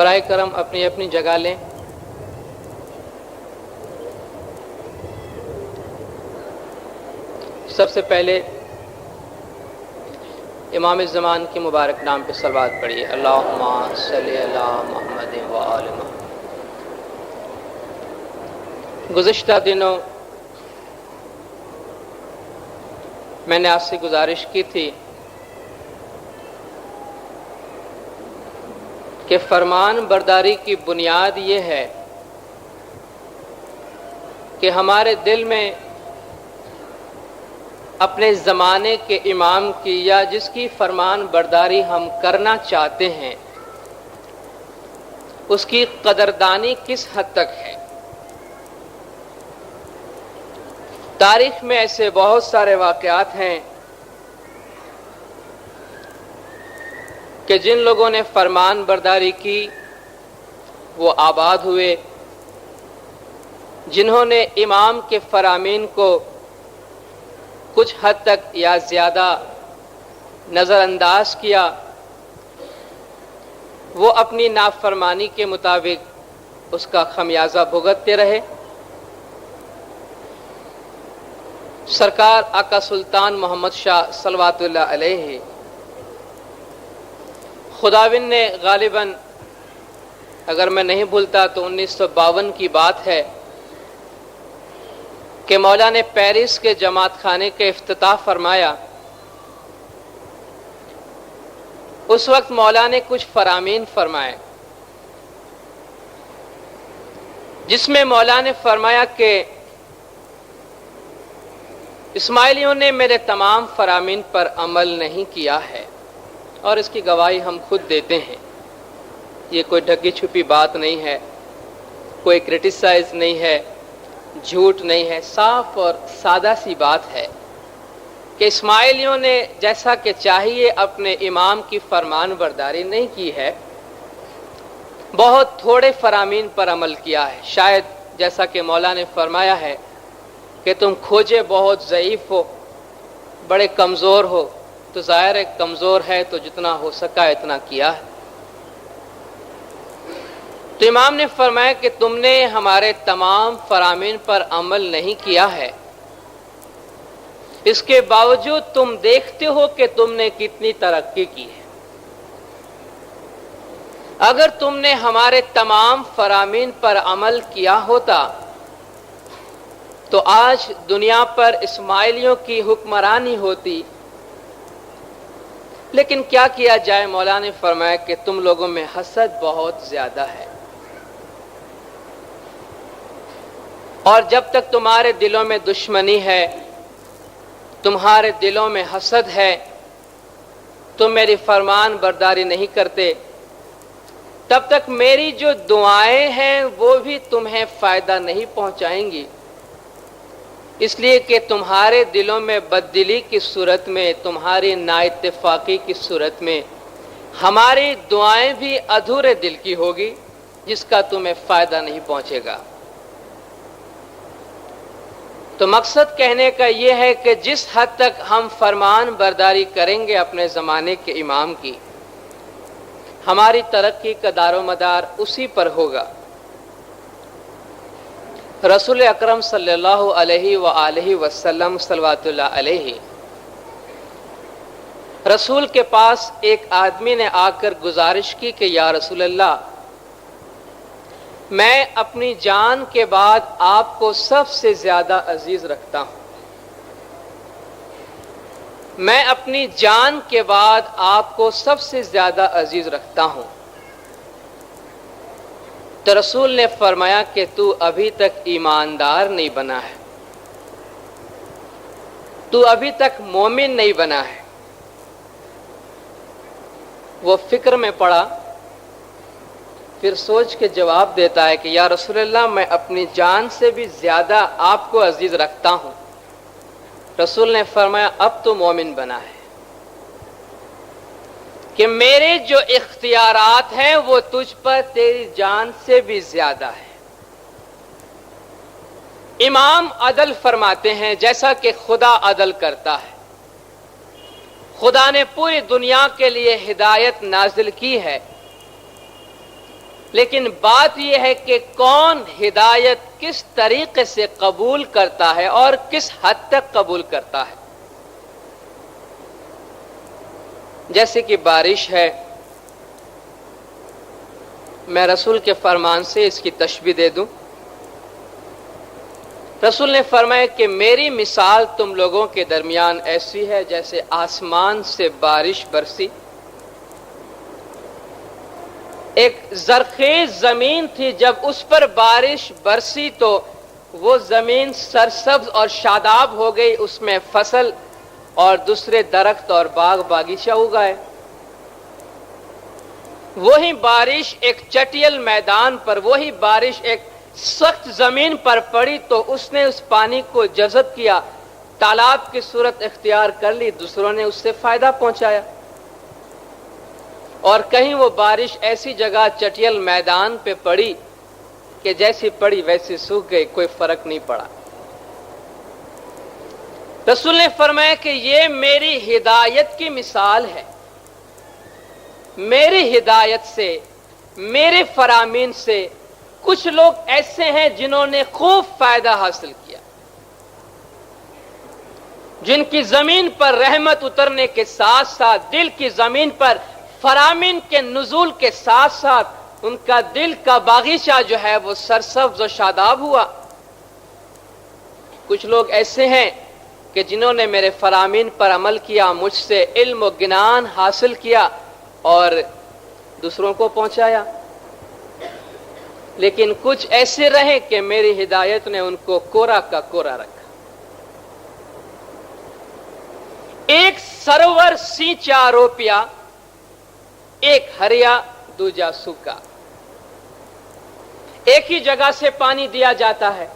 براہ کرم اپنی اپنی جگہ لیں۔ سب سے پہلے امام زمان کے مبارک نام پہ صلوات پڑھیے، اللہم صلی علی محمد و آل محمد۔ گزشتہ دنوں میں نے آپ سے گزارش کی تھی کہ فرمان برداری کی بنیاد یہ ہے کہ ہمارے دل میں اپنے زمانے کے امام کی یا جس کی فرمان برداری ہم کرنا چاہتے ہیں اس کی قدردانی کس حد تک ہے۔ تاریخ میں ایسے بہت سارے واقعات ہیں کہ جن لوگوں نے فرمان برداری کی وہ آباد ہوئے، جنہوں نے امام کے فرامین کو کچھ حد تک یا زیادہ نظر انداز کیا، وہ اپنی نافرمانی کے مطابق اس کا خمیازہ بھگتتے رہے۔ سرکار آقا سلطان محمد شاہ صلوات اللہ علیہ، خداوند نے غالباً اگر میں نہیں بھولتا تو 1952 کی بات ہے کہ مولا نے پیرس کے جماعت خانے کے افتتاح فرمایا۔ اس وقت مولا نے کچھ فرامین فرمائے جس میں مولا نے فرمایا کہ اسماعیلیوں نے میرے تمام فرامین پر عمل نہیں کیا ہے، اور اس کی گواہی ہم خود دیتے ہیں۔ یہ کوئی ڈھکی چھپی بات نہیں ہے، کوئی کرٹیسائز نہیں ہے، جھوٹ نہیں ہے، صاف اور سادہ سی بات ہے کہ اسماعیلیوں نے جیسا کہ چاہیے اپنے امام کی فرمان برداری نہیں کی ہے، بہت تھوڑے فرامین پر عمل کیا ہے۔ شاید جیسا کہ مولا نے فرمایا ہے کہ تم کھوجے بہت ضعیف ہو، بڑے کمزور ہو، تو ظاہر ہے کمزور ہے تو جتنا ہو سکا اتنا کیا ہے۔ تو امام نے فرمایا کہ تم نے ہمارے تمام فرامین پر عمل نہیں کیا ہے، اس کے باوجود تم دیکھتے ہو کہ تم نے کتنی ترقی کی ہے۔ اگر تم نے ہمارے تمام فرامین پر عمل کیا ہوتا تو آج دنیا پر اسماعیلیوں کی حکمرانی ہوتی، لیکن کیا کیا جائے، مولا نے فرمایا کہ تم لوگوں میں حسد بہت زیادہ ہے، اور جب تک تمہارے دلوں میں دشمنی ہے، تمہارے دلوں میں حسد ہے، تم میری فرمان برداری نہیں کرتے، تب تک میری جو دعائیں ہیں وہ بھی تمہیں فائدہ نہیں پہنچائیں گی، اس لیے کہ تمہارے دلوں میں بددلی کی صورت میں، تمہاری نااتفاقی کی صورت میں ہماری دعائیں بھی ادھورے دل کی ہوگی، جس کا تمہیں فائدہ نہیں پہنچے گا۔ تو مقصد کہنے کا یہ ہے کہ جس حد تک ہم فرمان برداری کریں گے اپنے زمانے کے امام کی، ہماری ترقی کا دار و مدار اسی پر ہوگا۔ رسول اکرم صلی اللہ علیہ وآلہ وسلم صلوات اللہ علیہ، رسول کے پاس ایک آدمی نے آ کر گزارش کی کہ یا رسول اللہ، میں اپنی جان کے بعد آپ کو سب سے زیادہ عزیز رکھتا ہوں، میں اپنی جان کے بعد آپ کو سب سے زیادہ عزیز رکھتا ہوں۔ تو رسول نے فرمایا کہ تو ابھی تک ایماندار نہیں بنا ہے، تو ابھی تک مومن نہیں بنا ہے۔ وہ فکر میں پڑا، پھر سوچ کے جواب دیتا ہے کہ یا رسول اللہ، میں اپنی جان سے بھی زیادہ آپ کو عزیز رکھتا ہوں۔ رسول نے فرمایا اب تو مومن بنا ہے کہ میرے جو اختیارات ہیں وہ تجھ پر تیری جان سے بھی زیادہ ہے۔ امام عدل فرماتے ہیں جیسا کہ خدا عدل کرتا ہے۔ خدا نے پوری دنیا کے لیے ہدایت نازل کی ہے، لیکن بات یہ ہے کہ کون ہدایت کس طریقے سے قبول کرتا ہے اور کس حد تک قبول کرتا ہے. جیسے کہ بارش ہے، میں رسول کے فرمان سے اس کی تشبیہ دے دوں. رسول نے فرمایا کہ میری مثال تم لوگوں کے درمیان ایسی ہے جیسے آسمان سے بارش برسی. ایک زرخیز زمین تھی، جب اس پر بارش برسی تو وہ زمین سرسبز اور شاداب ہو گئی، اس میں فصل اور دوسرے درخت اور باغ باغیچہ اگائے. وہی بارش ایک چٹیل میدان پر، وہی بارش ایک سخت زمین پر پڑی تو اس نے اس پانی کو جذب کیا، تالاب کی صورت اختیار کر لی، دوسروں نے اس سے فائدہ پہنچایا. اور کہیں وہ بارش ایسی جگہ چٹیل میدان پہ پڑی کہ جیسی پڑی ویسی سوکھ گئی، کوئی فرق نہیں پڑا. رسول نے فرمایا کہ یہ میری ہدایت کی مثال ہے. میری ہدایت سے، میرے فرامین سے کچھ لوگ ایسے ہیں جنہوں نے خوب فائدہ حاصل کیا، جن کی زمین پر رحمت اترنے کے ساتھ ساتھ، دل کی زمین پر فرامین کے نزول کے ساتھ ساتھ ان کا دل کا باغیچہ جو ہے وہ سرسبز و شاداب ہوا. کچھ لوگ ایسے ہیں کہ جنہوں نے میرے فرامین پر عمل کیا، مجھ سے علم و گنان حاصل کیا اور دوسروں کو پہنچایا. لیکن کچھ ایسے رہے کہ میری ہدایت نے ان کو کورا کا کورا رکھا. ایک سروور سینچا روپیا، ایک ہریا دوجا سوکھا. ایک ہی جگہ سے پانی دیا جاتا ہے،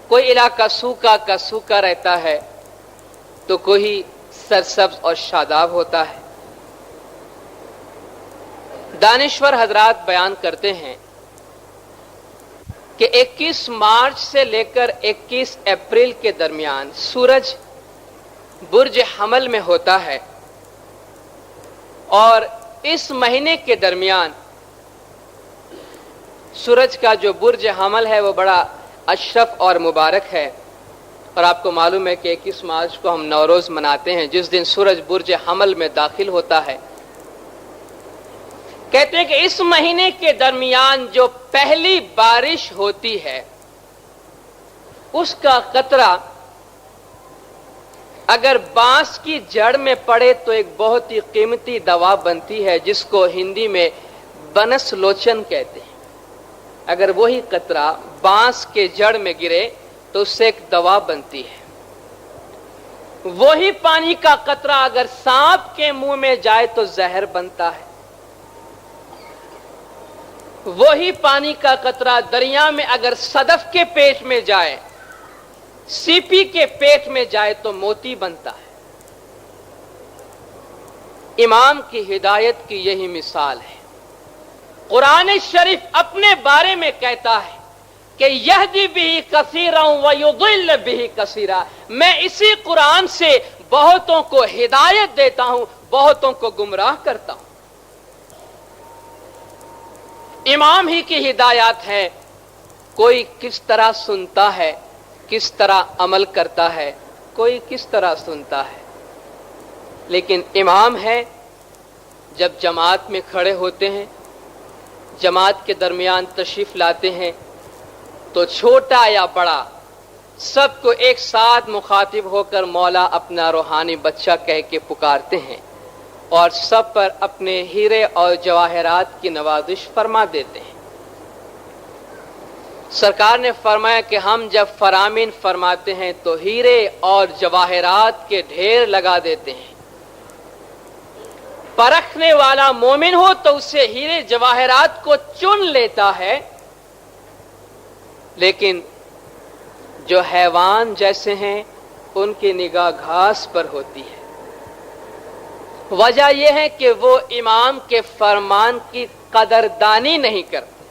کوئی علاقہ سوکھا کا سوکھا رہتا ہے تو کوئی سرسبز اور شاداب ہوتا ہے. دانشور حضرات بیان کرتے ہیں کہ 21 مارچ سے لے کر 21 اپریل کے درمیان سورج برج حمل میں ہوتا ہے، اور اس مہینے کے درمیان سورج کا جو برج حمل ہے وہ بڑا اشرف اور مبارک ہے. اور آپ کو معلوم ہے کہ 21 مارچ کو ہم نوروز مناتے ہیں، جس دن سورج برج حمل میں داخل ہوتا ہے. کہتے ہیں کہ اس مہینے کے درمیان جو پہلی بارش ہوتی ہے اس کا قطرہ اگر بانس کی جڑ میں پڑے تو ایک بہت ہی قیمتی دوا بنتی ہے، جس کو ہندی میں بنس لوچن کہتے ہیں. اگر وہی قطرہ بانس کے جڑ میں گرے تو اس سے ایک دوا بنتی ہے. وہی پانی کا قطرہ اگر سانپ کے منہ میں جائے تو زہر بنتا ہے. وہی پانی کا قطرہ دریا میں اگر صدف کے پیٹ میں جائے، سیپی کے پیٹ میں جائے تو موتی بنتا ہے. امام کی ہدایت کی یہی مثال ہے. قرآن شریف اپنے بارے میں کہتا ہے کہ یہدی بہ کثیرا ویضل بہ کثیرا، میں اسی قرآن سے بہتوں کو ہدایت دیتا ہوں، بہتوں کو گمراہ کرتا ہوں. امام ہی کی ہدایات ہے. کوئی کس طرح سنتا ہے، کس طرح عمل کرتا ہے، کوئی کس طرح سنتا ہے. لیکن امام ہے، جب جماعت میں کھڑے ہوتے ہیں، جماعت کے درمیان تشریف لاتے ہیں تو چھوٹا یا بڑا سب کو ایک ساتھ مخاطب ہو کر مولا اپنا روحانی بچہ کہہ کے پکارتے ہیں اور سب پر اپنے ہیرے اور جواہرات کی نوازش فرما دیتے ہیں. سرکار نے فرمایا کہ ہم جب فرامین فرماتے ہیں تو ہیرے اور جواہرات کے ڈھیر لگا دیتے ہیں. پرکھنے والا مومن ہو تو اسے ہیرے جواہرات کو چن لیتا ہے، لیکن جو حیوان جیسے ہیں ان کی نگاہ گھاس پر ہوتی ہے. وجہ یہ ہے کہ وہ امام کے فرمان کی قدردانی نہیں کرتے،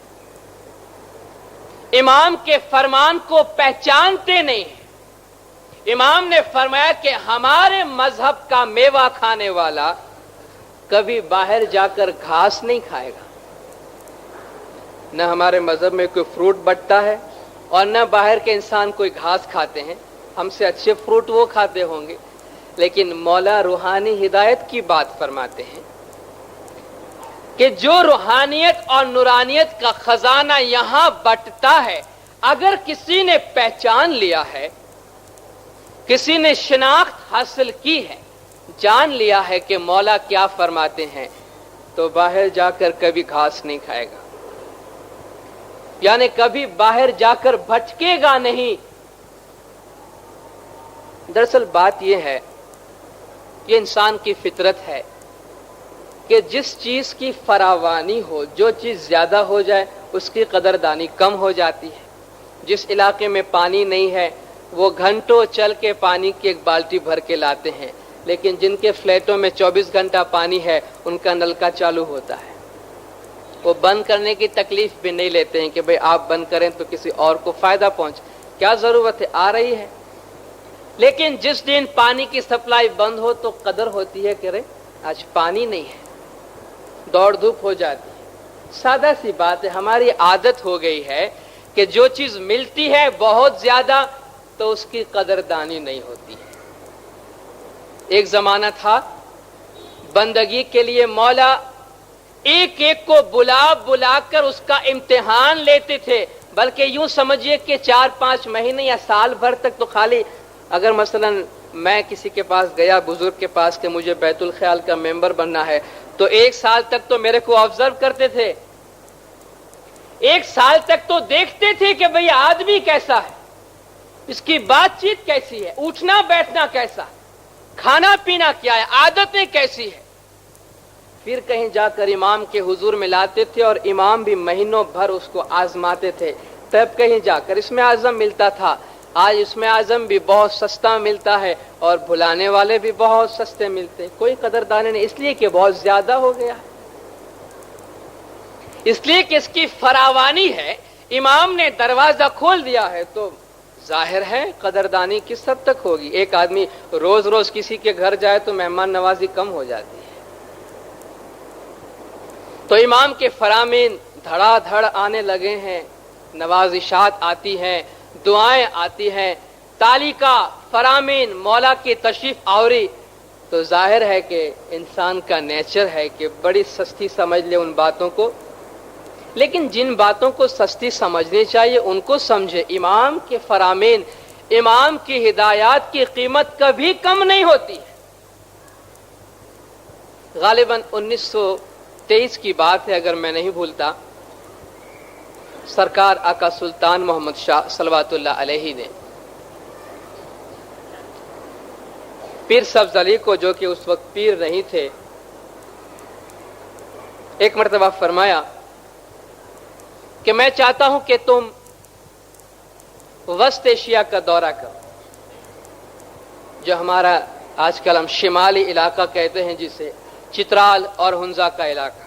امام کے فرمان کو پہچانتے نہیں ہیں. امام نے فرمایا کہ ہمارے مذہب کا میوہ کھانے والا کبھی باہر جا کر گھاس نہیں کھائے گا، نہ ہمارے مذہب میں کوئی فروٹ بٹتا ہے اور نہ باہر کے انسان کوئی گھاس کھاتے ہیں. ہم سے اچھے فروٹ وہ کھاتے ہوں گے. لیکن مولا روحانی ہدایت کی بات فرماتے ہیں کہ جو روحانیت اور نورانیت کا خزانہ یہاں بٹتا ہے، اگر کسی نے پہچان لیا ہے، کسی نے شناخت حاصل کی ہے، جان لیا ہے کہ مولا کیا فرماتے ہیں، تو باہر جا کر کبھی گھاس نہیں کھائے گا، یعنی کبھی باہر جا کر بھٹکے گا نہیں. دراصل بات یہ ہے، یہ انسان کی فطرت ہے کہ جس چیز کی فراوانی ہو، جو چیز زیادہ ہو جائے اس کی قدردانی کم ہو جاتی ہے. جس علاقے میں پانی نہیں ہے وہ گھنٹوں چل کے پانی کی ایک بالٹی بھر کے لاتے ہیں، لیکن جن کے فلیٹوں میں 24 گھنٹہ پانی ہے ان کا نل کا چالو ہوتا ہے. وہ بند کرنے کی تکلیف بھی نہیں لیتے ہیں کہ بھئی آپ بند کریں تو کسی اور کو فائدہ پہنچے، کیا ضرورت ہے، آ رہی ہے. لیکن جس دن پانی کی سپلائی بند ہو تو قدر ہوتی ہے کہ رے آج پانی نہیں ہے، دوڑ دھوپ ہو جاتی ہے. سادہ سی بات ہے، ہماری عادت ہو گئی ہے کہ جو چیز ملتی ہے بہت زیادہ تو اس کی قدردانی نہیں ہوتی ہے. ایک زمانہ تھا بندگی کے لیے مولا ایک ایک کو بلا بلا کر اس کا امتحان لیتے تھے، بلکہ یوں سمجھیے کہ 4-5 مہینے یا سال بھر تک تو خالی اگر مثلا میں کسی کے پاس گیا، بزرگ کے پاس، کہ مجھے بیت الخیال کا ممبر بننا ہے، تو 1 سال تک تو میرے کو آبزرو کرتے تھے. 1 سال تک تو دیکھتے تھے کہ بھئی آدمی کیسا ہے، اس کی بات چیت کیسی ہے، اٹھنا بیٹھنا کیسا ہے، کھانا پینا کیا ہے، عادتیں کیسی ہے. پھر کہیں جا کر امام کے حضور میں لاتے تھے اور امام بھی مہینوں بھر اس کو آزماتے تھے، تب کہیں جا کر اسم اعظم ملتا تھا. آج اسم اعظم بھی بہت سستا ملتا ہے اور بھلانے والے بھی بہت سستے ملتے ہیں، کوئی قدردانی نہیں، اس لیے کہ بہت زیادہ ہو گیا ہے، اس لیے کہ اس کی فراوانی ہے. امام نے دروازہ کھول دیا ہے تو ظاہر ہے قدردانی کس حد تک ہوگی. ایک آدمی روز روز کسی کے گھر جائے تو مہمان نوازی کم ہو جاتی ہے. تو امام کے فرامین دھڑا دھڑ آنے لگے ہیں، نوازشات آتی ہیں، دعائیں آتی ہیں، تالی کا فرامین، مولا کی تشریف آوری. تو ظاہر ہے کہ انسان کا نیچر ہے کہ بڑی سستی سمجھ لے ان باتوں کو، لیکن جن باتوں کو سستی سمجھنی چاہیے ان کو سمجھے. امام کے فرامین، امام کی ہدایات کی قیمت کبھی کم نہیں ہوتی. غالباً 1923 کی بات ہے اگر میں نہیں بھولتا، سرکار آقا سلطان محمد شاہ صلوات اللہ علیہ نے پیر سبز علی کو، جو کہ اس وقت پیر نہیں تھے، ایک مرتبہ فرمایا کہ میں چاہتا ہوں کہ تم وسط ایشیا کا دورہ کرو، جو ہمارا آج کل ہم شمالی علاقہ کہتے ہیں، جسے چترال اور ہنزا کا علاقہ.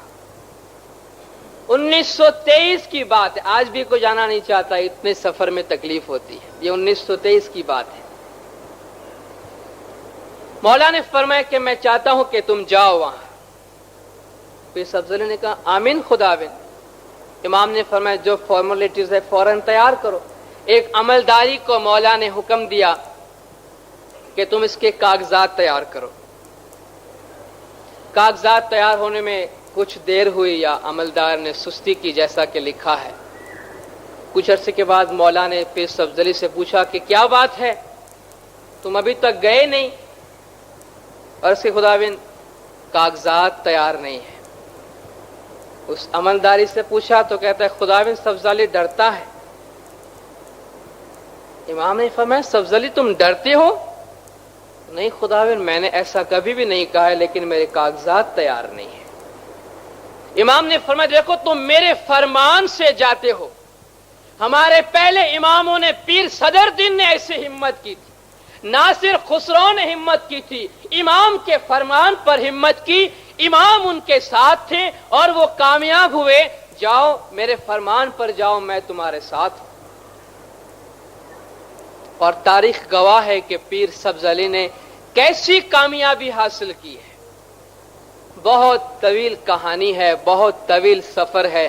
1923 کی بات ہے، آج بھی کوئی جانا نہیں چاہتا، اتنے سفر میں تکلیف ہوتی ہے. یہ 1923 کی بات ہے. مولا نے فرمایا کہ میں چاہتا ہوں کہ تم جاؤ وہاں. پھر سبزلی نے کہا آمین خداوند. امام نے فرمایا جو فارمیلٹیز ہے فوراً تیار کرو. ایک عملداری کو مولا نے حکم دیا کہ تم اس کے کاغذات تیار کرو. کاغذات تیار ہونے میں کچھ دیر ہوئی یا عملدار نے سستی کی، جیسا کہ لکھا ہے. کچھ عرصے کے بعد مولا نے پیر سبزلی سے پوچھا کہ کیا بات ہے، تم ابھی تک گئے نہیں؟ اور اس کے خداوند کاغذات تیار نہیں ہے. اس عملداری سے پوچھا تو کہتا ہے خداوند سبزلی ڈرتا ہے. امام نے فرمایا سبزلی تم ڈرتے ہو؟ نہیں خداوند میں نے ایسا کبھی بھی نہیں کہا ہے، لیکن میرے کاغذات تیار نہیں ہیں. امام نے فرمایا دیکھو تم میرے فرمان سے جاتے ہو، ہمارے پہلے اماموں نے، پیر صدر دین نے ایسے ہمت کی تھی، ناصر خسرو نے ہمت کی تھی، امام کے فرمان پر ہمت کی، امام ان کے ساتھ تھے اور وہ کامیاب ہوئے. جاؤ میرے فرمان پر جاؤ، میں تمہارے ساتھ ہوں. اور تاریخ گواہ ہے کہ پیر سبز علی نے کیسی کامیابی حاصل کی ہے. بہت طویل کہانی ہے، بہت طویل سفر ہے.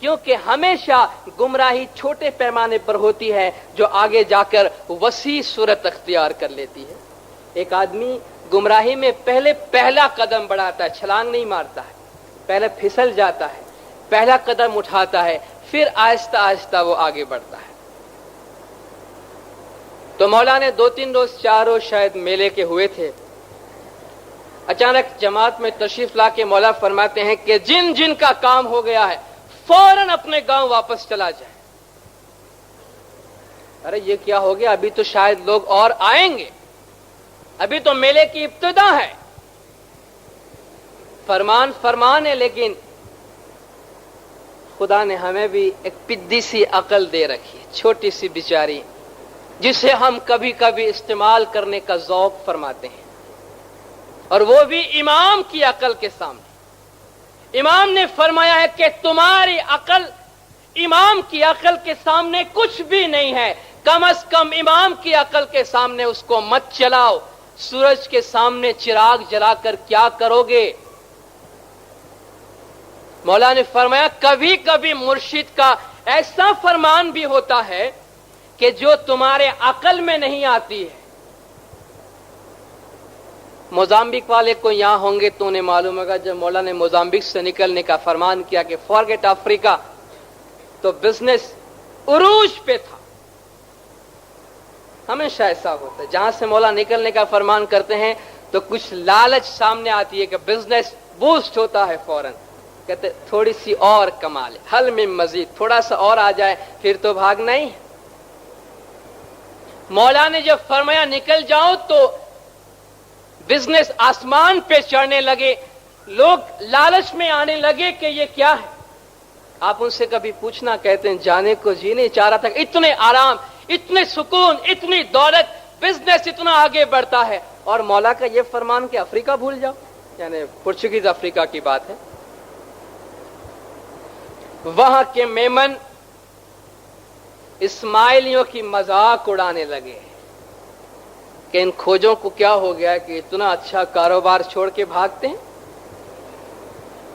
کیونکہ ہمیشہ گمراہی چھوٹے پیمانے پر ہوتی ہے جو آگے جا کر وسیع صورت اختیار کر لیتی ہے۔ ایک آدمی گمراہی میں پہلا قدم بڑھاتا ہے، چھلانگ نہیں مارتا ہے، پہلے پھسل جاتا ہے، پہلا قدم اٹھاتا ہے، پھر آہستہ آہستہ وہ آگے بڑھتا ہے۔ تو مولا نے 2-3 روز 4 روز شاید میلے کے ہوئے تھے، اچانک جماعت میں تشریف لا کے مولا فرماتے ہیں کہ جن جن کا کام ہو گیا ہے فوراً اپنے گاؤں واپس چلا جائے۔ ارے یہ کیا ہو گیا؟ ابھی تو شاید لوگ اور آئیں گے، ابھی تو میلے کی ابتدا ہے۔ فرمان ہے، لیکن خدا نے ہمیں بھی ایک پدی سی عقل دے رکھی ہے، چھوٹی سی بیچاری، جسے ہم کبھی کبھی استعمال کرنے کا ذوق فرماتے ہیں، اور وہ بھی امام کی عقل کے سامنے۔ امام نے فرمایا ہے کہ تمہاری عقل امام کی عقل کے سامنے کچھ بھی نہیں ہے، کم از کم امام کی عقل کے سامنے اس کو مت چلاؤ۔ سورج کے سامنے چراغ جلا کر کیا کرو گے؟ مولا نے فرمایا کبھی کبھی مرشد کا ایسا فرمان بھی ہوتا ہے کہ جو تمہارے عقل میں نہیں آتی ہے۔ موزامبک والے کو یہاں ہوں گے تو انہیں معلوم ہوگا، جب مولا نے موزامبک سے نکلنے کا فرمان کیا کہ فارگیٹ افریقہ، تو بزنس عروج پہ تھا۔ ہمیشہ ایسا ہوتا ہے، جہاں سے مولا نکلنے کا فرمان کرتے ہیں تو کچھ لالچ سامنے آتی ہے کہ بزنس بوسٹ ہوتا ہے، فوراً کہتے تھوڑی سی اور کما لے، حل میں مزید تھوڑا سا اور آ جائے، پھر تو بھاگنا ہی ہے۔ مولا نے جب فرمایا نکل جاؤ تو بزنس آسمان پہ چڑھنے لگے، لوگ لالچ میں آنے لگے کہ یہ کیا ہے۔ آپ ان سے کبھی پوچھنا، کہتے ہیں جانے کو جی نہیں چاہ رہا تھا، اتنے آرام، اتنے سکون، اتنی دولت، بزنس اتنا آگے بڑھتا ہے، اور مولا کا یہ فرمان کہ افریقہ بھول جاؤ، یعنی پرتگیز افریقہ کی بات ہے۔ وہاں کے میمن اسماعیلیوں کی مذاق اڑانے لگے کہ ان کھوجوں کو کیا ہو گیا کہ اتنا اچھا کاروبار چھوڑ کے بھاگتے ہیں،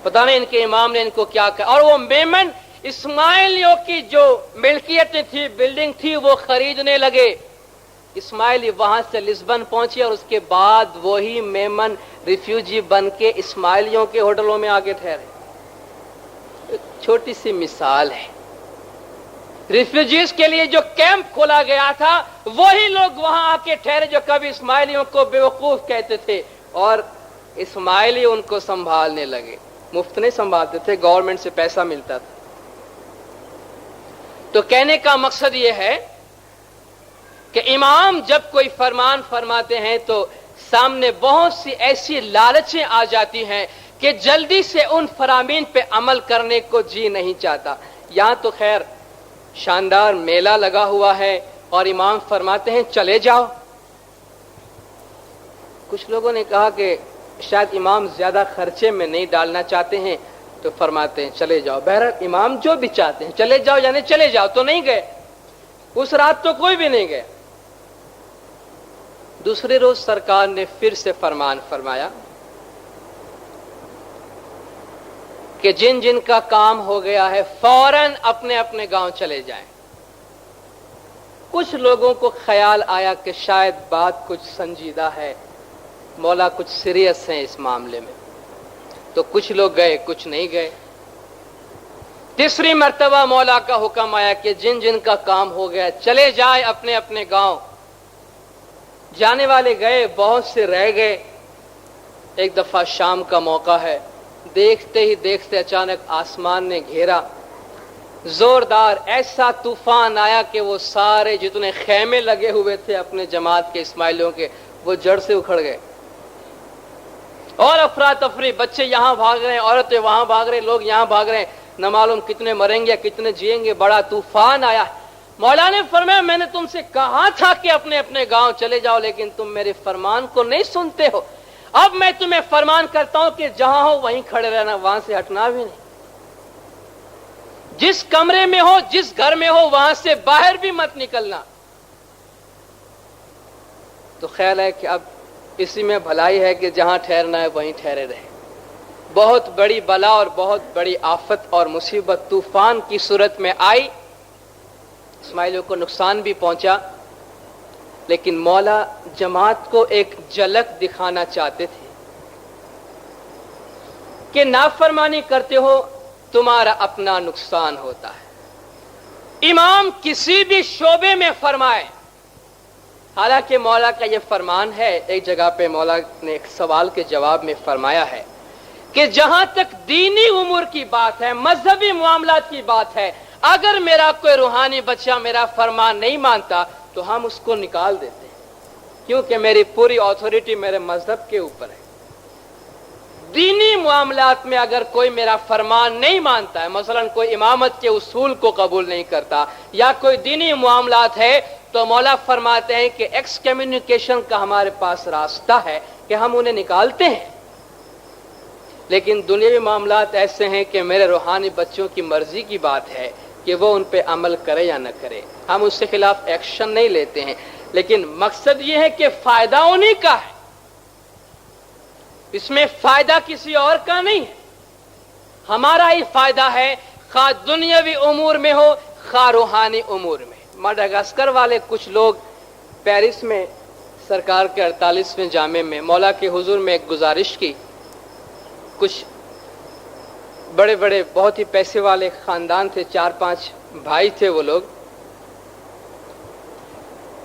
پتہ نہیں ان کے امام نے ان کو کیا کہا۔ اور وہ میمن اسماعیلیوں کی جو ملکیتیں تھی، بلڈنگ تھی، وہ خریدنے لگے۔ اسماعیلی وہاں سے لسبن پہنچے، اور اس کے بعد وہی میمن ریفیوجی بن کے اسماعیلیوں کے ہوٹلوں میں آ کے ٹھہرے۔ ایک چھوٹی سی مثال ہے، ریفیوجیز کے لیے جو کیمپ کھولا گیا تھا وہی لوگ وہاں آ کے ٹھہرے جو کبھی اسماعیلیوں کو بیوقوف کہتے تھے، اور اسماعیلی ان کو سنبھالنے لگے۔ مفت نہیں سنبھالتے تھے، گورنمنٹ سے پیسہ ملتا تھا۔ تو کہنے کا مقصد یہ ہے کہ امام جب کوئی فرمان فرماتے ہیں تو سامنے بہت سی ایسی لالچیں آ جاتی ہیں کہ جلدی سے ان فرامین پہ عمل کرنے کو جی نہیں چاہتا۔ یہاں تو خیر شاندار میلہ لگا ہوا ہے اور امام فرماتے ہیں چلے جاؤ۔ کچھ لوگوں نے کہا کہ شاید امام زیادہ خرچے میں نہیں ڈالنا چاہتے ہیں تو فرماتے ہیں چلے جاؤ۔ بہرحال امام جو بھی چاہتے ہیں چلے جاؤ، یعنی چلے جاؤ، تو نہیں گئے۔ اس رات تو کوئی بھی نہیں گیا۔ دوسرے روز سرکار نے پھر سے فرمان فرمایا کہ جن جن کا کام ہو گیا ہے فوراً اپنے اپنے گاؤں چلے جائیں۔ کچھ لوگوں کو خیال آیا کہ شاید بات کچھ سنجیدہ ہے، مولا کچھ سیریس ہیں اس معاملے میں، تو کچھ لوگ گئے، کچھ نہیں گئے۔ تیسری مرتبہ مولا کا حکم آیا کہ جن جن کا کام ہو گیا چلے جائے اپنے اپنے گاؤں۔ جانے والے گئے، بہت سے رہ گئے۔ ایک دفعہ شام کا موقع ہے، دیکھتے ہی دیکھتے اچانک آسمان نے گھیرا، زوردار ایسا طوفان آیا کہ وہ سارے جتنے خیمے لگے ہوئے تھے اپنے جماعت کے اسماعیلیوں کے، وہ جڑ سے اکھڑ گئے، اور افراتفری، بچے یہاں بھاگ رہے ہیں، عورتیں وہاں بھاگ رہے ہیں، لوگ یہاں بھاگ رہے ہیں، نہ معلوم کتنے مریں گے یا کتنے جیئیں گے، بڑا طوفان آیا۔ مولا نے فرمایا میں نے تم سے کہا تھا کہ اپنے اپنے گاؤں چلے جاؤ، لیکن تم میرے فرمان کو نہیں سنتے ہو۔ اب میں تمہیں فرمان کرتا ہوں کہ جہاں ہو وہیں کھڑے رہنا، وہاں سے ہٹنا بھی نہیں۔ جس کمرے میں ہو، جس گھر میں ہو، وہاں سے باہر بھی مت نکلنا۔ تو خیال ہے کہ اب اسی میں بھلائی ہے کہ جہاں ٹھہرنا ہے وہیں ٹھہرے رہے۔ بہت بڑی بلا اور بہت بڑی آفت اور مصیبت طوفان کی صورت میں آئی، اسماعیلیوں کو نقصان بھی پہنچا، لیکن مولا جماعت کو ایک جھلک دکھانا چاہتے تھے کہ نافرمانی کرتے ہو تمہارا اپنا نقصان ہوتا ہے۔ امام کسی بھی شعبے میں فرمائے، حالانکہ مولا کا یہ فرمان ہے، ایک جگہ پہ مولا نے ایک سوال کے جواب میں فرمایا ہے کہ جہاں تک دینی امور کی بات ہے، مذہبی معاملات کی بات ہے، اگر میرا کوئی روحانی بچہ میرا فرمان نہیں مانتا تو ہم اس کو نکال دیتے ہیں، کیونکہ میری پوری اتھارٹی میرے مذہب کے اوپر ہے۔ دینی معاملات میں اگر کوئی میرا فرمان نہیں مانتا ہے، مثلا کوئی امامت کے اصول کو قبول نہیں کرتا یا کوئی دینی معاملات ہے، تو مولا فرماتے ہیں کہ ایکس کمیونیکیشن کا ہمارے پاس راستہ ہے کہ ہم انہیں نکالتے ہیں۔ لیکن دنیاوی معاملات ایسے ہیں کہ میرے روحانی بچوں کی مرضی کی بات ہے کہ وہ ان پہ عمل کرے یا نہ کرے، ہم اس کے خلاف ایکشن نہیں لیتے ہیں، لیکن مقصد یہ ہے کہ فائدہ انہی کا ہے، اس میں فائدہ کسی اور کا نہیں ہے، ہمارا ہی فائدہ ہے، خواہ دنیاوی امور میں ہو خواہ روحانی امور میں۔ مڈغاسکر والے کچھ لوگ پیرس میں سرکار کے 48ویں جامع میں مولا کے حضور میں ایک گزارش کی، کچھ بڑے بڑے بہت ہی پیسے والے خاندان تھے، 4-5 بھائی تھے وہ لوگ۔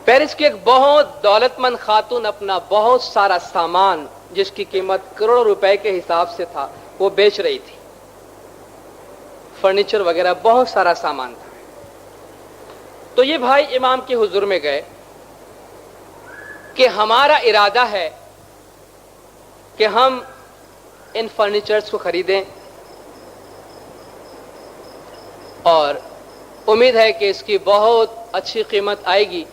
پیرس کی ایک بہت دولت مند خاتون اپنا بہت سارا سامان جس کی قیمت کروڑوں روپے کے حساب سے تھا وہ بیچ رہی تھی، فرنیچر وغیرہ بہت سارا سامان تھا۔ تو یہ بھائی امام کے حضور میں گئے کہ ہمارا ارادہ ہے کہ ہم ان فرنیچرز کو خریدیں اور امید ہے کہ اس کی بہت اچھی قیمت آئے گی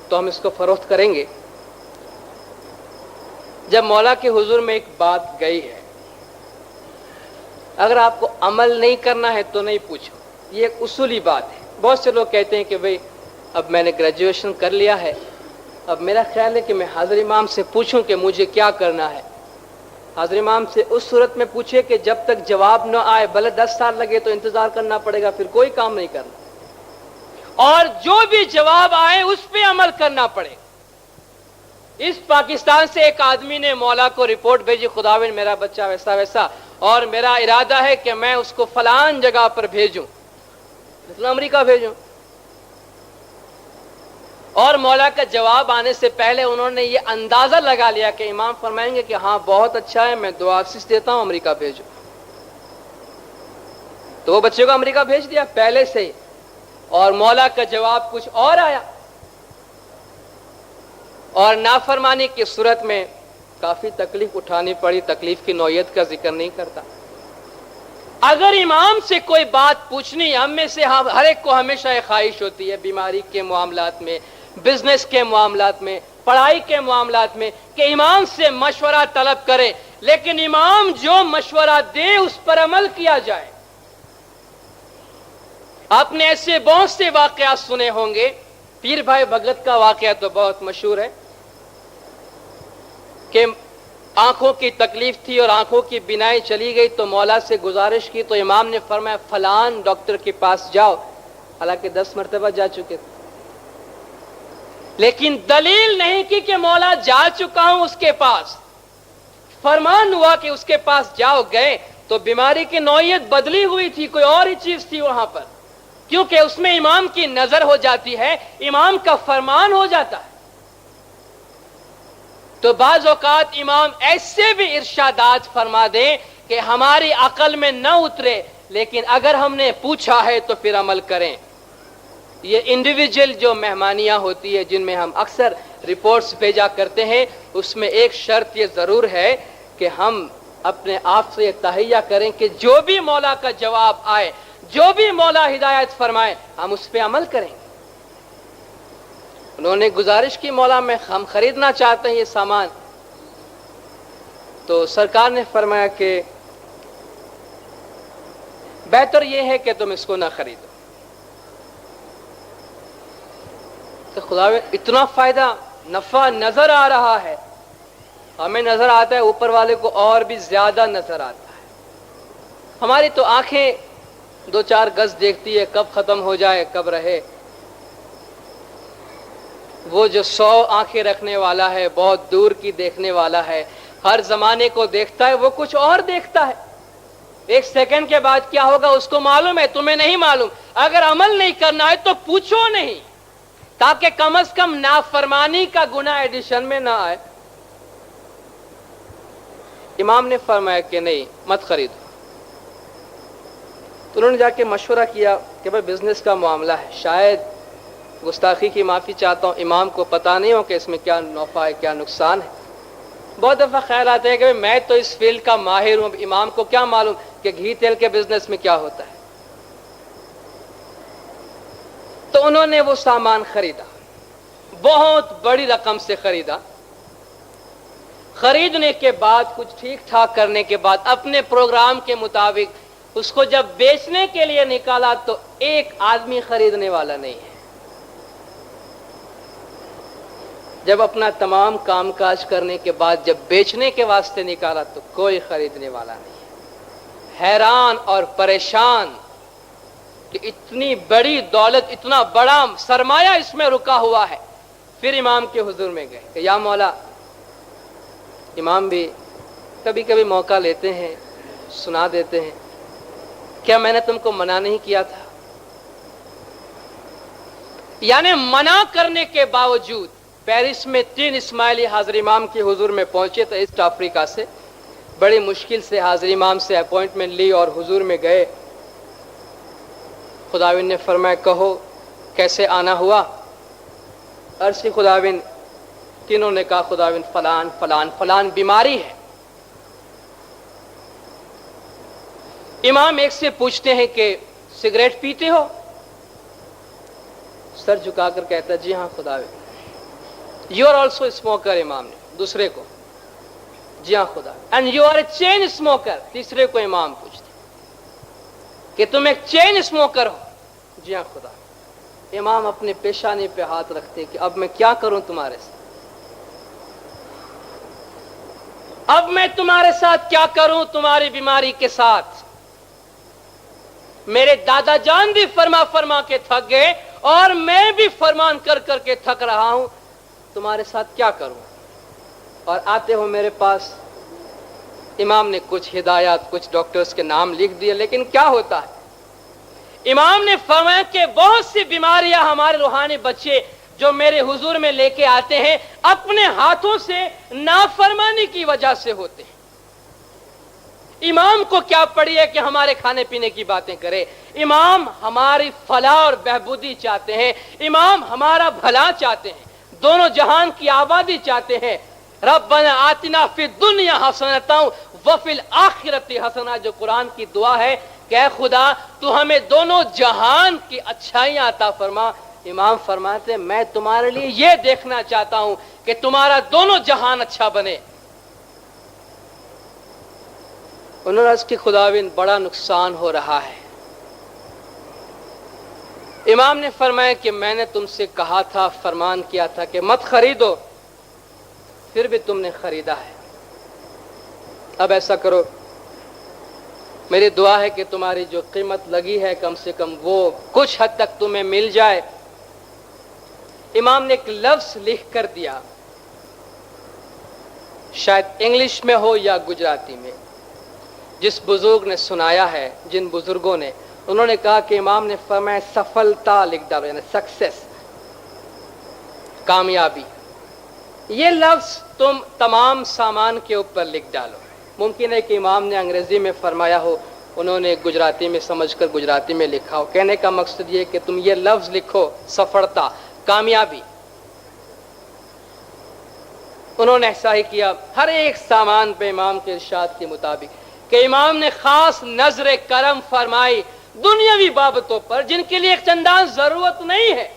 تو ہم اس کو فروخت کریں گے۔ جب مولا کے حضور میں ایک بات گئی ہے، اگر آپ کو عمل نہیں کرنا ہے تو نہیں پوچھو، یہ ایک اصولی بات ہے۔ بہت سے لوگ کہتے ہیں کہ بھئی اب میں نے گریجویشن کر لیا ہے، اب میرا خیال ہے کہ میں حاضر امام سے پوچھوں کہ مجھے کیا کرنا ہے۔ حاضر امام سے اس صورت میں پوچھے کہ جب تک جواب نہ آئے، بھلے 10 سال لگے تو انتظار کرنا پڑے گا، پھر کوئی کام نہیں کرنا، اور جو بھی جواب آئے اس پہ عمل کرنا پڑے گا۔ اس پاکستان سے ایک آدمی نے مولا کو رپورٹ بھیجی، خداوند میرا بچہ ویسا ویسا اور میرا ارادہ ہے کہ میں اس کو فلان جگہ پر بھیجوں، مثلا امریکہ بھیجوں، اور مولا کا جواب آنے سے پہلے انہوں نے یہ اندازہ لگا لیا کہ امام فرمائیں گے کہ ہاں بہت اچھا ہے، میں دعا آسیس دیتا ہوں، امریکہ بھیجو۔ تو وہ بچے کو امریکہ بھیج دیا پہلے سے ہی، اور مولا کا جواب کچھ اور آیا، اور نافرمانی کی صورت میں کافی تکلیف اٹھانی پڑی۔ تکلیف کی نوعیت کا ذکر نہیں کرتا۔ اگر امام سے کوئی بات پوچھنی، ہم میں سے ہر ایک کو ہمیشہ ایک خواہش ہوتی ہے بیماری کے معاملات میں، بزنس کے معاملات میں، پڑھائی کے معاملات میں، کہ امام سے مشورہ طلب کرے، لیکن امام جو مشورہ دے اس پر عمل کیا جائے۔ آپ نے ایسے بہت سے واقعات سنے ہوں گے، پیر بھائی بھگت کا واقعہ تو بہت مشہور ہے کہ آنکھوں کی تکلیف تھی اور آنکھوں کی بینائی چلی گئی، تو مولا سے گزارش کی تو امام نے فرمایا فلان ڈاکٹر کے پاس جاؤ، حالانکہ 10 مرتبہ جا چکے تھے، لیکن دلیل نہیں کی کہ مولا جا چکا ہوں اس کے پاس، فرمان ہوا کہ اس کے پاس جاؤ، گئے تو بیماری کی نوعیت بدلی ہوئی تھی، کوئی اور ہی چیز تھی وہاں پر، کیونکہ اس میں امام کی نظر ہو جاتی ہے، امام کا فرمان ہو جاتا ہے۔ تو بعض اوقات امام ایسے بھی ارشادات فرما دیں کہ ہماری عقل میں نہ اترے، لیکن اگر ہم نے پوچھا ہے تو پھر عمل کریں۔ یہ انڈیویجول جو مہمانیاں ہوتی ہے جن میں ہم اکثر رپورٹس بھیجا کرتے ہیں، اس میں ایک شرط یہ ضرور ہے کہ ہم اپنے آپ سے یہ تہیہ کریں کہ جو بھی مولا کا جواب آئے، جو بھی مولا ہدایت فرمائے، ہم اس پہ عمل کریں گے۔ انہوں نے گزارش کی مولا میں ہم خریدنا چاہتے ہیں یہ سامان، تو سرکار نے فرمایا کہ بہتر یہ ہے کہ تم اس کو نہ خریدو۔ تو خدا اتنا فائدہ نفع نظر آ رہا ہے ہمیں نظر آتا ہے، اوپر والے کو اور بھی زیادہ نظر آتا ہے. ہماری تو آنکھیں 2-4 گز دیکھتی ہے، کب ختم ہو جائے کب رہے. وہ جو 100 آنکھیں رکھنے والا ہے، بہت دور کی دیکھنے والا ہے، ہر زمانے کو دیکھتا ہے، وہ کچھ اور دیکھتا ہے. 1 سیکنڈ کے بعد کیا ہوگا اس کو معلوم ہے، تمہیں نہیں معلوم. اگر عمل نہیں کرنا ہے تو پوچھو نہیں، تاکہ کم از کم نافرمانی کا گناہ ایڈیشن میں نہ آئے. امام نے فرمایا کہ نہیں، مت خریدو. تو انہوں نے جا کے مشورہ کیا کہ بھائی بزنس کا معاملہ ہے، شاید گستاخی کی معافی چاہتا ہوں، امام کو پتہ نہیں ہو کہ اس میں کیا نفع ہے کیا نقصان ہے. بہت دفعہ خیال آتا ہے کہ میں تو اس فیلڈ کا ماہر ہوں، امام کو کیا معلوم کہ گھی تیل کے بزنس میں کیا ہوتا ہے. تو انہوں نے وہ سامان خریدا، بہت بڑی رقم سے خریدا. خریدنے کے بعد کچھ ٹھیک ٹھاک کرنے کے بعد اپنے پروگرام کے مطابق اس کو جب بیچنے کے لیے نکالا تو ایک آدمی خریدنے والا نہیں ہے. جب اپنا تمام کام کاج کرنے کے بعد جب بیچنے کے واسطے نکالا تو کوئی خریدنے والا نہیں ہے. حیران اور پریشان کہ اتنی بڑی دولت، اتنا بڑا سرمایہ اس میں رکا ہوا ہے. پھر امام کے حضور میں گئے کہ یا مولا. امام بھی کبھی کبھی موقع لیتے ہیں، سنا دیتے ہیں، کیا میں نے تم کو منع نہیں کیا تھا؟ یعنی منع کرنے کے باوجود پیرس میں 3 اسماعیلی حاضر امام کے حضور میں پہنچے تو ایسٹ افریقہ سے بڑی مشکل سے حاضر امام سے اپوائنٹمنٹ لی اور حضور میں گئے. خداوند نے فرمایا کہو کیسے آنا ہوا؟ عرض کی خداوند. تینوں نے کہا خداوند فلان فلان فلان بیماری ہے. امام ایک سے پوچھتے ہیں کہ سگریٹ پیتے ہو؟ سر جھکا کر کہتا ہے جی ہاں خداوند. You are also smoker. امام نے دوسرے کو جی ہاں خدا. And you are a chain smoker. تیسرے کو امام پوچھتے کہ تم ایک چین اسموکر ہو؟ جی ہاں خدا. امام اپنے پیشانی پہ ہاتھ رکھتے کہ اب میں کیا کروں تمہارے ساتھ، اب میں تمہارے ساتھ کیا کروں تمہاری بیماری کے ساتھ. میرے دادا جان بھی فرما فرما کے تھک گئے اور میں بھی فرمان کر کر کے تھک رہا ہوں، تمہارے ساتھ کیا کروں؟ اور آتے ہو میرے پاس. امام نے کچھ ہدایات، کچھ ڈاکٹرز کے نام لکھ دیے، لیکن کیا ہوتا ہے؟ امام نے فرمایا کہ بہت سی بیماریاں ہمارے روحانی بچے جو میرے حضور میں لے کے آتے ہیں اپنے ہاتھوں سے نافرمانی کی وجہ سے ہوتے ہیں. امام کو کیا پڑی ہے کہ ہمارے کھانے پینے کی باتیں کرے؟ امام ہماری فلاح اور بہبودی چاہتے ہیں، امام ہمارا بھلا چاہتے ہیں، دونوں جہان کی آبادی چاہتے ہیں. ربنا آتنا فی الدنیا حسنۃ وفی الآخرۃ حسنۃ، جو قرآن کی دعا ہے کہ اے خدا تو ہمیں دونوں جہان کی اچھائیاں عطا فرما. امام فرماتے ہیں میں تمہارے لیے یہ دیکھنا چاہتا ہوں کہ تمہارا دونوں جہان اچھا بنے. انہوں نے عرض کی خداوند بڑا نقصان ہو رہا ہے. امام نے فرمایا کہ میں نے تم سے کہا تھا، فرمان کیا تھا کہ مت خریدو، پھر بھی تم نے خریدا ہے. اب ایسا کرو، میری دعا ہے کہ تمہاری جو قیمت لگی ہے کم سے کم وہ کچھ حد تک تمہیں مل جائے. امام نے ایک لفظ لکھ کر دیا، شاید انگلش میں ہو یا گجراتی میں. جس بزرگ نے سنایا ہے، جن بزرگوں نے، انہوں نے کہا کہ امام نے فرمایا سفلتا لکھ ڈالو، یعنی سکسیس، کامیابی. یہ لفظ تم تمام سامان کے اوپر لکھ ڈالو. ممکن ہے کہ امام نے انگریزی میں فرمایا ہو، انہوں نے گجراتی میں سمجھ کر گجراتی میں لکھا ہو. کہنے کا مقصد یہ کہ تم یہ لفظ لکھو، سفلتا، کامیابی. انہوں نے ایسا ہی کیا. ہر ایک سامان پہ امام کے ارشاد کے مطابق کہ امام نے خاص نظر کرم فرمائی دنیاوی بابتوں پر جن کے لیے ایک چندان ضرورت نہیں ہے،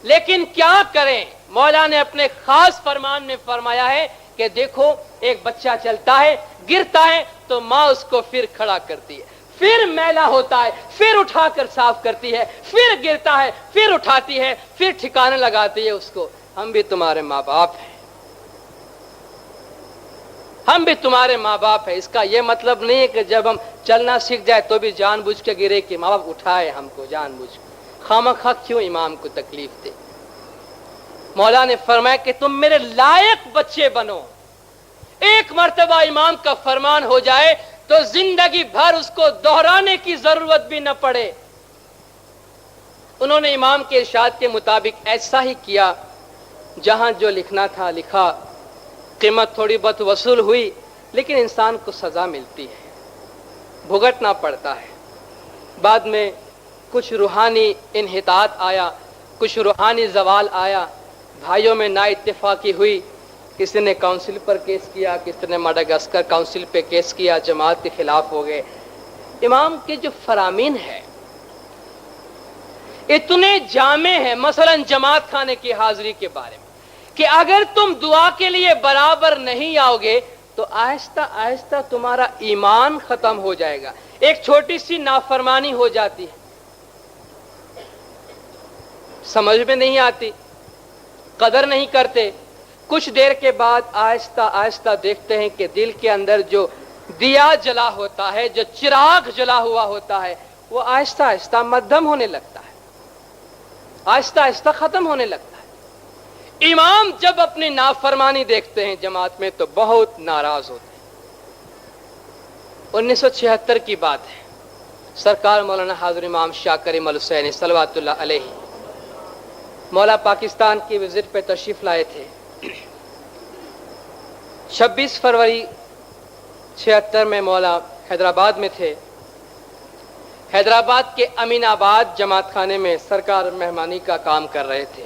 لیکن کیا کریں، مولا نے اپنے خاص فرمان میں فرمایا ہے کہ دیکھو ایک بچہ چلتا ہے، گرتا ہے تو ماں اس کو پھر کھڑا کرتی ہے، پھر میلا ہوتا ہے، پھر اٹھا کر صاف کرتی ہے، پھر گرتا ہے، پھر اٹھاتی ہے، پھر ٹھکانے لگاتی ہے اس کو. ہم بھی تمہارے ماں باپ ہیں. ہم بھی تمہارے ماں باپ ہیں. اس کا یہ مطلب نہیں ہے کہ جب ہم چلنا سیکھ جائے تو بھی جان بوجھ کے گرے کہ ماں باپ اٹھائے ہم کو جان بوجھ کے. خامخواہ کیوں امام کو تکلیف دے؟ مولا نے فرمایا کہ تم میرے لائق بچے بنو. ایک مرتبہ امام کا فرمان ہو جائے تو زندگی بھر اس کو دہرانے کی ضرورت بھی نہ پڑے. انہوں نے امام کے ارشاد کے مطابق ایسا ہی کیا. جہاں جو لکھنا تھا لکھا. قیمت تھوڑی بہت وصول ہوئی لیکن انسان کو سزا ملتی ہے, بھگتنا پڑتا ہے. بعد میں کچھ روحانی انحطاط آیا, کچھ روحانی زوال آیا, بھائیوں میں نا اتفاقی ہوئی. کسی نے کونسل پر کیس کیا, کسی نے مڈغاسکر کونسل پہ کیس کیا, جماعت کے خلاف ہو گئے. امام کے جو فرامین ہے اتنے جامع ہیں, مثلا جماعت خانے کی حاضری کے بارے میں, کہ اگر تم دعا کے لیے برابر نہیں آؤ گے تو آہستہ آہستہ تمہارا ایمان ختم ہو جائے گا. ایک چھوٹی سی نافرمانی ہو جاتی ہے, سمجھ میں نہیں آتی, قدر نہیں کرتے. کچھ دیر کے بعد آہستہ آہستہ دیکھتے ہیں کہ دل کے اندر جو دیا جلا ہوتا ہے, جو چراغ جلا ہوا ہوتا ہے, وہ آہستہ آہستہ مدھم ہونے لگتا ہے, آہستہ آہستہ ختم ہونے لگتا ہے. امام جب اپنی نافرمانی دیکھتے ہیں جماعت میں تو بہت ناراض ہوتے ہیں. 1976 کی بات ہے. سرکار مولانا حاضر امام شاہ کریم الحسینی صلوات اللہ علیہ مولا پاکستان کی وزٹ پہ تشریف لائے تھے. 26 فروری 76 میں مولا حیدرآباد میں تھے. حیدرآباد کے امین آباد جماعت خانے میں سرکار مہمانی کا کام کر رہے تھے.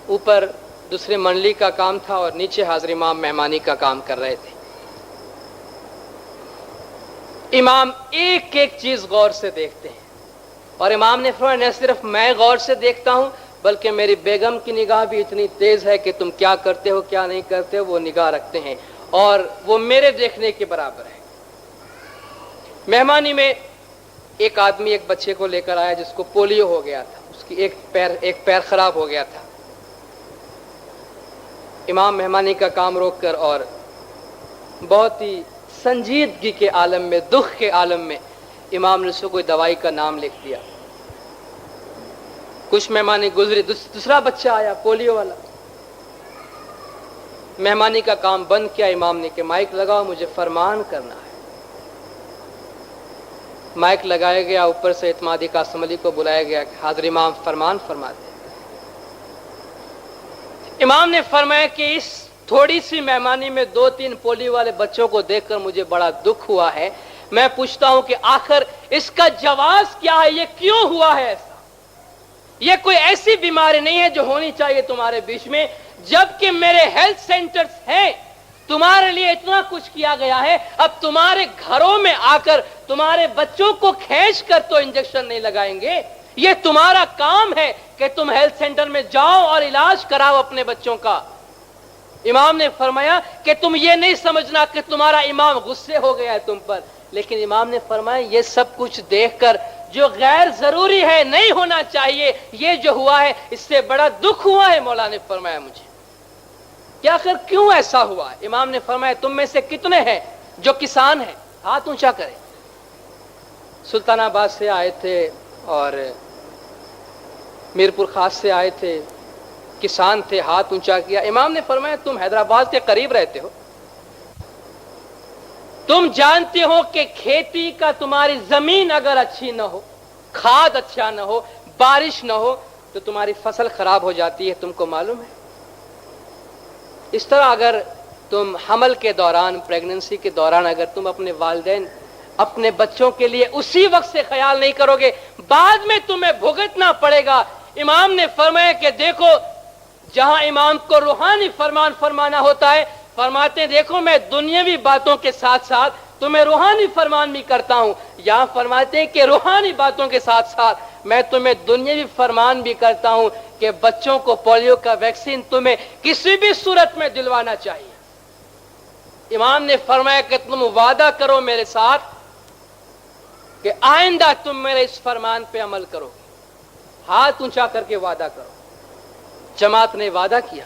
اوپر دوسرے منڈلی کا کام تھا اور نیچے حاضر امام مہمانی کا کام کر رہے تھے. امام ایک ایک چیز غور سے دیکھتے ہیں, اور امام نے فرمایا نہ صرف میں غور سے دیکھتا ہوں بلکہ میری بیگم کی نگاہ بھی اتنی تیز ہے کہ تم کیا کرتے ہو کیا نہیں کرتے ہو وہ نگاہ رکھتے ہیں, اور وہ میرے دیکھنے کے برابر ہے. مہمانی میں ایک آدمی ایک بچے کو لے کر آیا جس کو پولیو ہو گیا تھا, اس کی ایک پیر خراب ہو گیا تھا. امام مہمانی کا کام روک کر اور بہت ہی سنجیدگی کے عالم میں, دکھ کے عالم میں امام نے اس کو کوئی دوائی کا نام لکھ دیا. کچھ مہمانی گزری, دوسرا بچہ آیا پولیو والا. مہمانی کا کام بند کیا امام نے کہ مائک لگاؤ مجھے فرمان کرنا ہے. مائک لگایا گیا, اوپر سے اعتمادی قاسم علی کو بلایا گیا کہ حاضر امام فرمان فرماتے. امام نے فرمایا کہ اس تھوڑی سی مہمانی میں 2-3 پولیو والے بچوں کو دیکھ کر مجھے بڑا دکھ ہوا ہے. میں پوچھتا ہوں کہ آخر اس کا جواز کیا ہے, یہ کیوں ہوا ہے ایسا؟ یہ کوئی ایسی بیماری نہیں ہے جو ہونی چاہیے تمہارے بیچ میں, جبکہ میرے ہیلتھ سینٹرز ہیں, تمہارے لیے اتنا کچھ کیا گیا ہے. اب تمہارے گھروں میں آ کر تمہارے بچوں کو کھینچ کر تو انجیکشن نہیں لگائیں گے. یہ تمہارا کام ہے کہ تم ہیلتھ سینٹر میں جاؤ اور علاج کراؤ اپنے بچوں کا. امام نے فرمایا کہ تم یہ نہیں سمجھنا کہ تمہارا امام غصے ہو گیا ہے تم پر, لیکن امام نے فرمایا یہ سب کچھ دیکھ کر جو غیر ضروری ہے, نہیں ہونا چاہیے, یہ جو ہوا ہے اس سے بڑا دکھ ہوا ہے. مولا نے فرمایا مجھے کہ آخر کیوں ایسا ہوا ہے؟ امام نے فرمایا تم میں سے کتنے ہیں جو کسان ہیں, ہاتھ اونچا کریں. سلطان آباد سے آئے تھے اور میرپور خاص سے آئے تھے, کسان تھے, ہاتھ اونچا کیا. امام نے فرمایا تم حیدرآباد کے قریب رہتے ہو, تم جانتے ہو کہ کھیتی کا تمہاری زمین اگر اچھی نہ ہو, کھاد اچھا نہ ہو, بارش نہ ہو تو تمہاری فصل خراب ہو جاتی ہے, تم کو معلوم ہے. اس طرح اگر تم حمل کے دوران, پریگننسی کے دوران اگر تم اپنے والدین اپنے بچوں کے لیے اسی وقت سے خیال نہیں کرو گے, بعد میں تمہیں بھگتنا پڑے گا. امام نے فرمایا کہ دیکھو جہاں امام کو روحانی فرمان فرمانا ہوتا ہے, فرماتے ہیں دیکھو میں دنیاوی باتوں کے ساتھ ساتھ تمہیں روحانی فرمان بھی کرتا ہوں. یہاں فرماتے ہیں کہ روحانی باتوں کے ساتھ ساتھ میں تمہیں دنیاوی فرمان بھی کرتا ہوں کہ بچوں کو پولیو کا ویکسین تمہیں کسی بھی صورت میں دلوانا چاہیے. امام نے فرمایا کہ تم وعدہ کرو میرے ساتھ کہ آئندہ تم میرے اس فرمان پہ عمل کرو. ہاتھ اونچا کر کے وعدہ کرو. جماعت نے وعدہ کیا.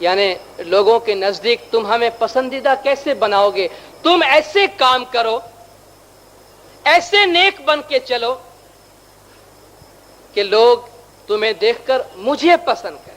یعنی لوگوں کے نزدیک تم ہمیں پسندیدہ کیسے بناؤ گے؟ تم ایسے کام کرو، ایسے نیک بن کے چلو کہ لوگ تمہیں دیکھ کر مجھے پسند کریں۔